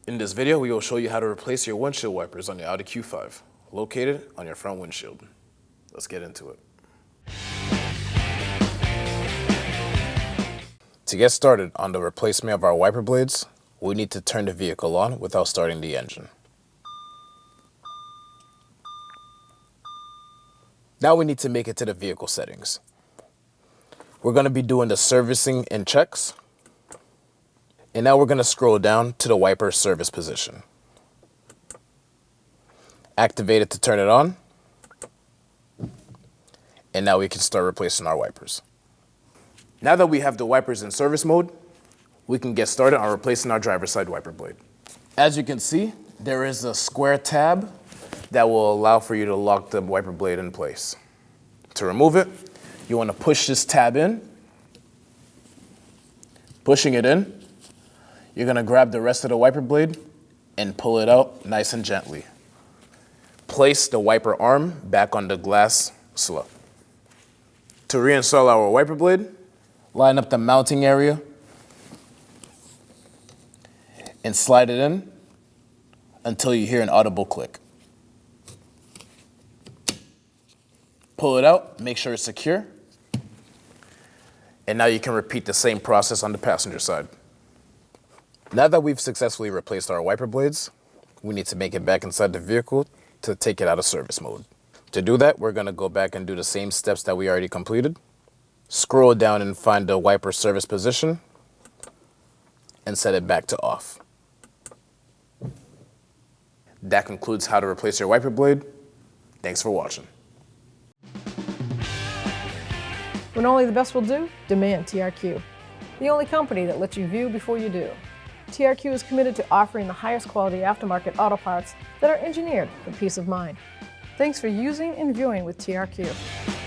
In this video, we will show you how to replace your windshield wipers on your Audi Q5, located on your front windshield. Let's get into it. To get started on the replacement of our wiper blades, we need to turn the vehicle on without starting the engine. Now we need to make it to the vehicle settings. We're going to be doing the servicing and checks. And now we're going to scroll down to the wiper service position. Activate it to turn it on. And now we can start replacing our wipers. Now that we have the wipers in service mode, we can get started on replacing our driver's side wiper blade. As you can see, there is a square tab that will allow for you to lock the wiper blade in place. To remove it, you want to push this tab in. Pushing it in, you're going to grab the rest of the wiper blade and pull it out nice and gently. Place the wiper arm back on the glass slot. To reinstall our wiper blade, line up the mounting area and slide it in until you hear an audible click. Pull it out, make sure it's secure. And now you can repeat the same process on the passenger side. Now that we've successfully replaced our wiper blades, we need to make it back inside the vehicle to take it out of service mode. To do that, we're going to go back and do the same steps that we already completed. Scroll down and find the wiper service position and set it back to off. That concludes how to replace your wiper blade. Thanks for watching. When only the best will do, demand TRQ. The only company that lets you view before you do. TRQ is committed to offering the highest quality aftermarket auto parts that are engineered for peace of mind. Thanks for using and viewing with TRQ.